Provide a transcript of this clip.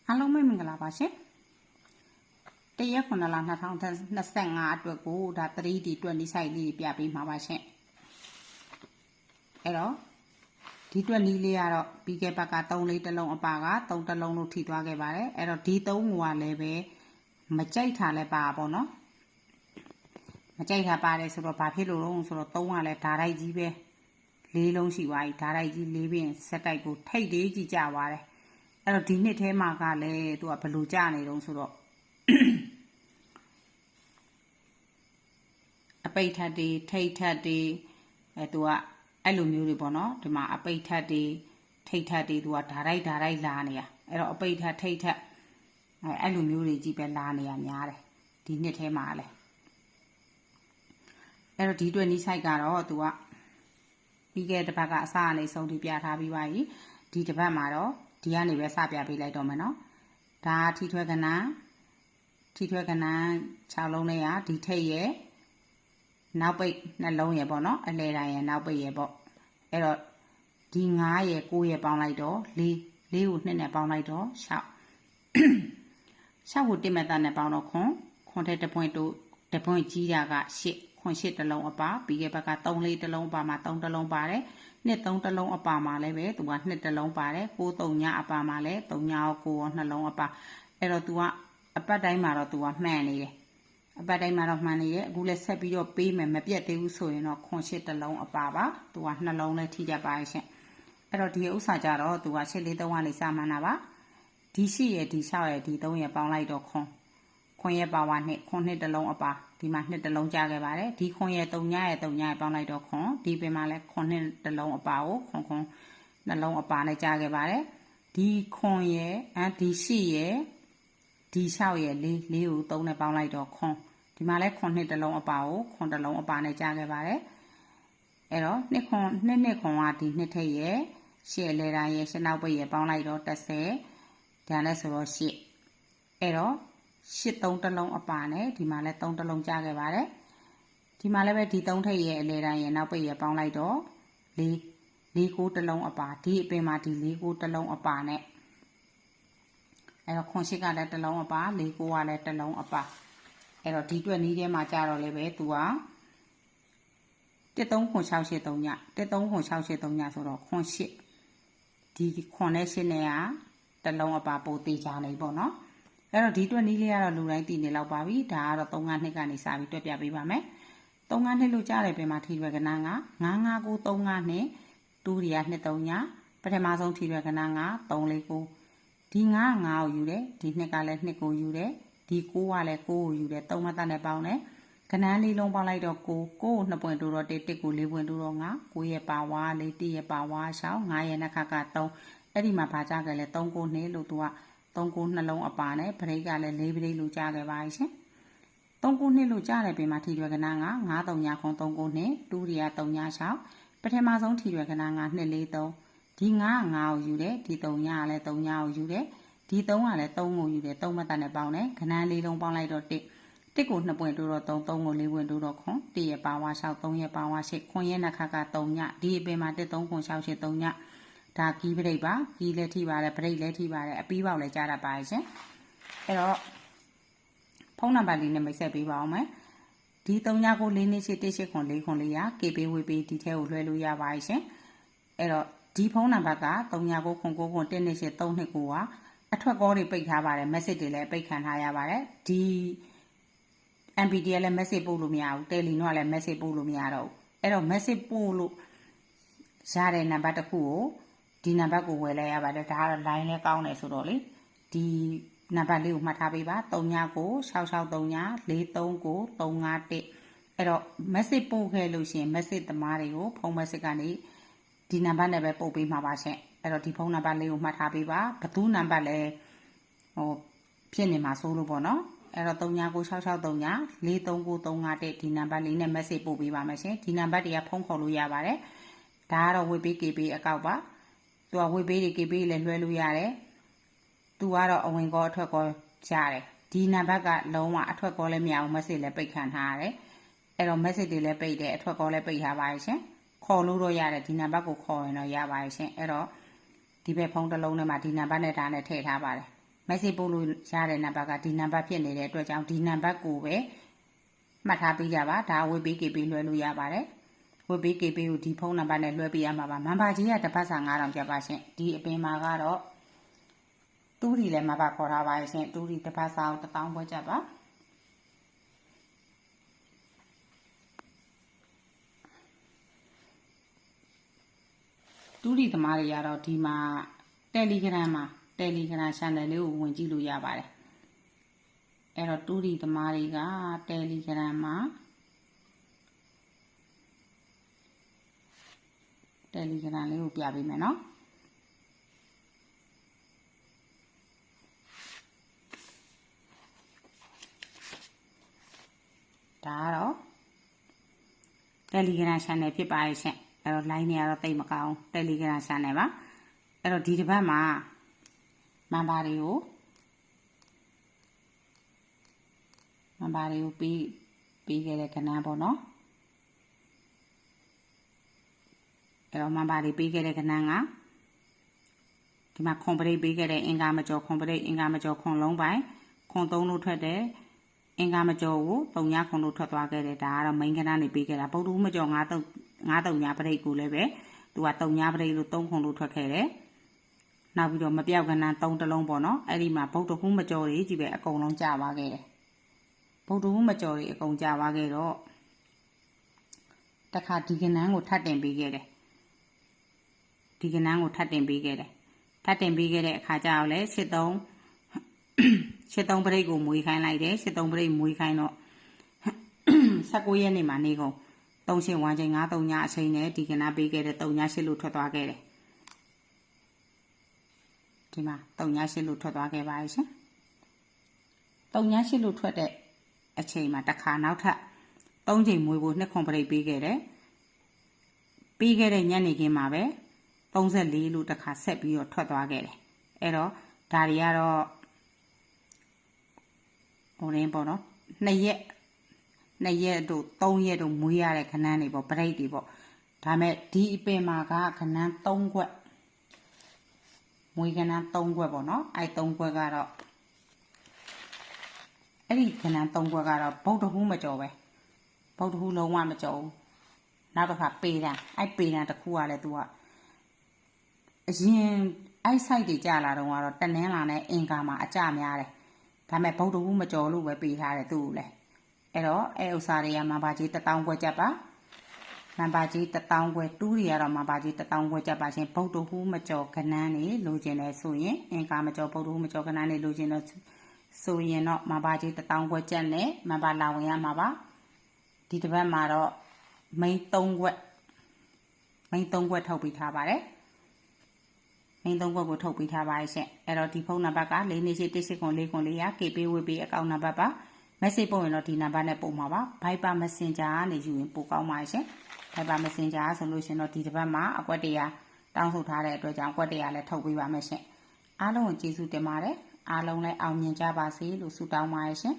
အားလုံးပဲမင်္ဂလာပါရှင်တရက်9လ2025အတွက်ကိုဒါ 3D တွက်နည်းဆိုင်လေးပြပေးမှာပါရှင်အဲ့တော့ဒီတွက်နည်းလေးကတော့ပြီးခဲ့ဘက်က3လေးတစ်လုံးအပါက3တစ်လုံးလို့ထိသွားခဲ့ပါတယ်အဲ့တော့ဒီ3ကိုကလည်းပဲမကြိုက်တာလည်းပါပေါ့နော်မကြိုက်တာပါတယ်ဆိုတော့ဘာဖြစ်လို့လဲဆိုတော့3ကလည်းဓာတ်တိုက်ကြီးပဲ4လုံးရှိသွားပြီဓာတ်တိုက်ကြီး4ပြင်ဆက်တိုက်ကိုထိတ်သေးကြီးကြသွားတယ်အဲ့တော့ဒီနှစ်ထဲမှာကလည်းသူကဘယ်လိုကြနေတုံးဆိုတော့အပိတ်ထက်တွေထိတ်ထက်တွေသူကအဲ့လိုမျိုးတွေပေါ့နော်ဒီမှာအပိတ်ထက်တွေထိတ်ထက်တွေသူကဓာတ်တိုက်လာနေရအဲ့တော့အပိတ်ထက်ထိတ်ထက်အဲ့လိုမျိုးတွေကြီးပဲလာနေရများတယ်ဒီနှစ်ထဲမှာလည်းအဲ့တော့ဒီတွေ့နီးဆိုင်ကတော့သူကပြီးခဲ့တဲ့ဘက်ကအစားအနေဆုံးထိပြထားပြီးပါပြီဒီတစ်ပတ်မှာတော့ဒီကနေပဲစပြပေးလိုက်တော့မယ်နော်ဒါထီထွဲကနန်း6လုံးနဲ့ရဒီထိတ်ရဲ့နောက်ပိတ်နှလုံးရဲ့ပေါ့နော်အလဲတိုင်းရဲ့နောက်ပိတ်ရဲ့ပေါ့အဲ့တော့ဒီ9ရဲ့9ရဲ့ပေါင်းလိုက်တော့4ကို2နဲ့ပေါင်းလိုက်တော့6 6ကို1မဲ့သားနဲ့ပေါင်းတော့ခွန်တဲ့တစ်ပွင့်တို့တစ်ပွင့်ကြီးတာက8ခွန်8တစ်လုံးအပါပြီးခဲ့ဘက်က3လေးတစ်လုံးအပါမှာ3တစ်လုံးပါတယ်နှစ်3တစ်လုံးအပါမှာလည်းပဲသူက2တစ်လုံးပါတယ်9 3ညအပါမှာလည်း3ညရော9ရောနှလုံးအပါအဲ့တော့သူကအပတ်တိုင်းမှာတော့သူကမှန်နေတယ်အပတ်တိုင်းမှာတော့မှန်နေတယ်အခုလည်းဆက်ပြီးတော့ပေးမယ်မပြတ်သေးဘူးဆိုရင်တော့ခွန်8တစ်လုံးအပါပါသူကနှလုံးလည်းထိကြပါရဲ့ရှင်အဲ့တော့ဒီဥစ္စာကြတော့သူက8 4 3ကနေစမှန်းတာပါဒီ8ရဲ့ဒီ6ရဲ့ဒီ3ရဲ့ပေါင်းလိုက်တော့ခွန်ရဲ့ပါဝါနဲ့ခွန်2တစ်လုံးအပါဒီမှာ2တစ်လုံးကြားခဲ့ပါတယ်ဒီခွန်ရဲ့3ညရဲ့3ညရဲ့ပေါင်းလိုက်တော့ခွန်ဒီပင်မှာလည်းခွန်2တစ်လုံးအပါကိုခွန်နှလုံးအပါနဲ့ကြားခဲ့ပါတယ်ဒီခွန်ရဲ့ဒီ8ရဲ့ဒီ6ရဲ့4ကို3နဲ့ပေါင်းလိုက်တော့ခွန်ဒီမှာလည်းခွန်2တစ်လုံးအပါကိုခွန်တစ်လုံးအပါနဲ့ကြားခဲ့ပါတယ်အဲ့တော့2ခွန်ကဒီ2ထက်ရဲ့8လဲတိုင်းရဲ့8နောက်ပိတ်ရဲ့ပေါင်းလိုက်တော့30ဒါလည်းဆိုတော့8အဲ့တော့8 3တစ်လုံးအပါနဲ့ဒီမှာလည်း3တစ်လုံးကြားခဲ့ပါတယ်ဒီမှာလည်းပဲဒီ3ထက်ရဲ့အလဲတိုင်းရဲ့နောက်ပိတ်ရဲ့ပေါင်းလိုက်တော့4 9တစ်လုံးအပါဒီအပင်မှာဒီ4 9တစ်လုံးအပါနဲ့အဲ့တော့ခွန်8ကလည်းတစ်လုံးအပါ4 9ကလည်းတစ်လုံးအပါအဲ့တော့ဒီတွက်နည်းထဲမှာကြာတော့လည်းပဲသူက13ခွန်6 8 3ည13ခွန်6 8 3ညဆိုတော့ခွန်8ဒီခွန်နဲ့8နဲ့ကတစ်လုံးအပါပို့သေးကြနေပေါ့နော်အဲ့တော့ဒီတွက်နည်းလေးကတော့လူတိုင်းသိနေလောက်ပါပြီဒါကတော့3 5နှစ်ကနေစပြီးတွက်ပြပေးပါမယ်3 5နှစ်လို့ကြားတယ်ပြင်မှာထီရွယ်ကဏ္ဍက9 5 9 3 5နှစ်တူရီယာ2 3ညပထမဆုံးထီရွယ်ကဏ္ဍက3 4 9ဒီ9 9ကိုယူတယ်ဒီ2ကလည်း2ကိုယူတယ်ဒီ9ကလည်း9ကိုယူတယ်3မတ်နဲ့ပေါင်းတယ်ကဏ္ဍလေးလုံးပေါင်းလိုက်တော့9ကို2ပွင့်တိုးတော့1 1ကို4ပွင့်တိုးတော့9 9ရဲ့ပါဝါ4 1ရဲ့ပါဝါ6 9ရဲ့နှခက3အဲ့ဒီမှာဘာကြခဲ့လဲ3 9 2လို့သူက3 9နှလုံးအပါနဲ့ဗရိတ်ကလည်း4ဗရိတ်လို့ကြားခဲ့ပါရှင်3 9နှစ်လို့ကြားတယ်ပြင်မှာထီရွယ်ကဏ္ဍက9 3ညခွန်3 9နှစ်တူရီယာ3ည6ပထမဆုံးထီရွယ်ကဏ္ဍက2 4 3ဒီ9 9ကိုယူတယ်ဒီ3ညကလည်း3ညကိုယူတယ်ဒီ3ကလည်း3ကိုယူတယ်3မတ်နဲ့ပေါင်းတယ်ကဏ္ဍလေးလုံးပေါင်းလိုက်တော့1ကို2ပွင့်တိုးတော့3 3ကို4ပွင့်တိုးတော့ခွန်1ရဲ့ပါဝါ6 3ရဲ့ပါဝါ8ခွန်ရဲ့နှခက3ညဒီအပင်မှာ1 3ခွန်6 8 3ညဒါကီးပရိတ်ပါကီးလည်းထိပါတယ်ပရိတ်လည်းထိပါတယ်အပီးပေါက်လည်းကြားတတ်ပါရဲ့ရှင်အဲ့တော့ဖုန်းနံပါတ်လေးနဲ့မိတ်ဆက်ပေးပါအောင်မယ်ဒီ3ညကို4နှစ်ရှိ1 8ခွန်4ခွန်4ရ KB ဝေပေးဒီထဲကိုလွှဲလို့ရပါရဲ့ရှင်အဲ့တော့ဒီဖုန်းနံပါတ်က3ညကိုခွန်9ခွန်1နှစ်ရှိ3နှစ်ကိုကအထွက်ကောတွေပိတ်ထားပါတယ် message တွေလည်းပိတ်ခံထားရပါတယ်ဒီ MPD လည်း message ပို့လို့မရဘူး Telegram ကလည်း message ပို့လို့မရတော့ဘူးအဲ့တော့ message ပို့လို့ရတဲ့နံပါတ်တစ်ခုကိုဒီနံပါတ်ကိုဝယ်လိုက်ရပါတယ်ဒါကတော့ line လည်းကောင်းတယ်ဆိုတော့လေဒီနံပါတ်လေးကိုမှတ်ထားပေးပါ3ညကို663ည43ကို351အဲ့တော့ message ပို့ခဲ့လို့ရှိရင် message သမားတွေကိုဖုန်း message ကနေဒီနံပါတ်နဲ့ပဲပို့ပေးမှာပါရှင်အဲ့တော့ဒီဖုန်းနံပါတ်လေးကိုမှတ်ထားပေးပါဘသူနံပါတ်လဲဖြစ်နေမှာစိုးလို့ပေါ့နော်အဲ့တော့3ညကို663ည43ကို351ဒီနံပါတ်လေးနဲ့ message ပို့ပေးပါမယ်ရှင်ဒီနံပါတ်တွေကဖုန်းခေါ်လို့ရပါတယ်ဒါကတော့ဝေပေး KB အကောက်ပါသူကဝေပေးတွေ KB လည်းလွှဲလို့ရတယ်သူကတော့အဝင်ကောအထွက်ကောရတယ်ဒီနံပါတ်ကလုံးဝအထွက်ကောလည်းမရဘူး message လည်းပိတ်ခံထားရတယ်အဲ့တော့ message တွေလည်းပိတ်တယ်အထွက်ကောလည်းပိတ်ထားပါရဲ့ရှင်ခေါ်လို့တော့ရတယ်ဒီနံပါတ်ကိုခေါ်ရင်တော့ရပါရဲ့ရှင်အဲ့တော့ဒီဘက်ဖုန်းတစ်လုံးထဲမှာဒီနံပါတ်နဲ့ဒါနဲ့ထည့်ထားပါတယ် message ပို့လို့ရတဲ့နံပါတ်ကဒီနံပါတ်ဖြစ်နေတဲ့အတွက်ကြောင့်ဒီနံပါတ်ကိုပဲမှတ်ထားပေးကြပါဒါဝေပေးကေပေးလွှဲလို့ရပါတယ်ဝေပေးကေပေးကိုဒီဖုန်းနံပါတ်နဲ့လွှဲပေးရမှာပါမန်ပါကြီးကတစ်ပတ်စာ9000ကျပ်ပါရှင်ဒီအပင်မှာကတော့တူးရီလည်းမပါခေါ်ထားပါရှင်တူးရီတစ်ပတ်စာကို1000ခွဲကျပ်ပါတူးရီသမားတွေကတော့ဒီမှာ Telegram မှာ Telegram channel လေးကိုဝင်ကြည့်လို့ရပါတယ်အဲ့တော့တူးရီသမားတွေက Telegram မှာ Telegram လေးကိုပြပေးမယ်နော်ဒါကတော့ Telegram channel ဖြစ်ပါရဲ့ရှင်အဲ့တော့ line တွေကတော့တိတ်မကောင်း Telegram channel ပါအဲ့တော့ဒီတစ်ပတ်မှာမန်ပါတွေကိုပေးခဲ့တဲ့ကဏ္ဍပေါ့နော်အဲ့တော့မန်ပါတွေပေးခဲ့တဲ့ကဏ္ဍကဒီမှာခွန်ပရိတ်ပေးခဲ့တဲ့အင်္ဂါမကျော်ခွန်ပရိတ်အင်္ဂါမကျော်ခွန်လုံးပိုင်းခွန်3လို့ထွက်တယ်အင်္ဂါမကျော်ကို3ညခွန်လို့ထွက်သွားခဲ့တယ်ဒါကတော့ main ကဏ္ဍနေပေးခဲ့တာပုဒ်တူမကျော်9 ညပရိတ်ကိုလည်းပဲသူက3ညပရိတ်လို့3ခွန်လို့ထွက်ခဲ့တယ်နောက်ပြီးတော့မပြောက်ကဏ္ဍ3တလုံးပေါ့နော်အဲ့ဒီမှာဗုဒ္ဓဟူးမကျော်တွေကြီးပဲအကုန်လုံးကြာသွားခဲ့တယ်ဗုဒ္ဓဟူးမကျော်တွေအကုန်ကြာသွားခဲ့တော့တခါဒီကဏ္ဍကိုထပ်တင်ပေးခဲ့တယ်ဒီကဏ္ဍကိုထပ်တင်ပေးခဲ့တယ်ထပ်တင်ပေးခဲ့တဲ့အခါကျတော့လေ83ပရိတ်ကိုမွေးခိုင်းလိုက်တယ်83ပရိတ်မွေးခိုင်းတော့19ရက်နေ့မှာနေကုန်3ရှင်1ချိန်9 3ညအချိန်နဲ့ဒီကဏ္ဍပေးခဲ့တဲ့3ည8လို့ထွက်သွားခဲ့တယ်ဒီမှာ3ည8လို့ထွက်သွားခဲ့ပါရဲ့ရှင်3ည8လို့ထွက်တဲ့အချိန်မှာတစ်ခါနောက်ထပ်3ချိန်မွေးဖို့2ခွန်ပရိတ်ပေးခဲ့တယ်ပေးခဲ့တဲ့ညနေခင်းမှာပဲ34လို့တစ်ခါဆက်ပြီးတော့ထွက်သွားခဲ့တယ်အဲ့တော့ဒါတွေကတော့ဟိုရင်းပေါ့နော်2ရက်တို့3ရက်တို့မွေးရတဲ့ခဏန်းတွေပေါ့ပရိတ်တွေပေါ့ဒါမဲ့ဒီအပင်မှာကခဏန်း3ခွက်မွေးခဏန်း3ခွက်ပေါ့နော်အဲ့3ခွက်ကတော့အဲ့ဒီခဏန်း3ခွက်ကတော့ဗုဒ္ဓဟူးမကျော်ပဲဗုဒ္ဓဟူးလုံးဝမကျော်ဘူးနောက်တစ်ခါပေတံအဲ့ပေတံတစ်ခုကလည်းသူကအရင်အဲ့ site တွေကြာလာတော့ကတော့တနင်္လာနဲ့အင်္ဂါမှာအကြများတယ်ဒါမဲ့ဗုဒ္ဓဟူးမကျော်လို့ပဲပေးထားတယ်သူ့ကိုလည်းအဲ့တော့အဲ့ဥစ္စာတွေကမန်ပါကြီး1000ခွဲကျပ်ပါမန်ပါကြီး1000ခွဲတူးတွေကတော့မန်ပါကြီး1000ခွဲကျပ်ပါရှင်ဗုဒ္ဓဟူးမကျော်ကဏ္ဍနေလိုချင်တယ်ဆိုရင်အင်္ဂါမကျော်ဗုဒ္ဓဟူးမကျော်ကဏ္ဍနေလိုချင်တော့ဆိုရင်တော့မန်ပါကြီး1000ခွဲကျပ်နဲ့မန်ပါလာဝင်ရမှာပါဒီတစ်ပတ်မှာတော့မိန်း3ခွက်ထုတ်ပေးထားပါတယ်မိန်း3ခွက်ကိုထုတ်ပေးထားပါရဲ့ရှင်အဲ့တော့ဒီဖုန်းနံပါတ်က4281894 KP ဝေပေးအကောင့်နံပါတ်ပါ message ပို့ရင်တော့ဒီနံပါတ်နဲ့ပို့မှာပါ Viber Messenger ကနေယူရင်ပို့ကောင်းပါရဲ့ရှင် Viber Messenger ဆိုလို့ရှင်တော့ဒီတစ်ပတ်မှာအကွက်တရားတောင်းဆိုထားတဲ့အတွက်ကြောင့်အကွက်တရားလည်းထုတ်ပေးပါမယ်ရှင်အားလုံးကိုကျေးဇူးတင်ပါတယ်အားလုံးလည်းအောင်မြင်ကြပါစေလို့ဆုတောင်းပါရဲ့ရှင်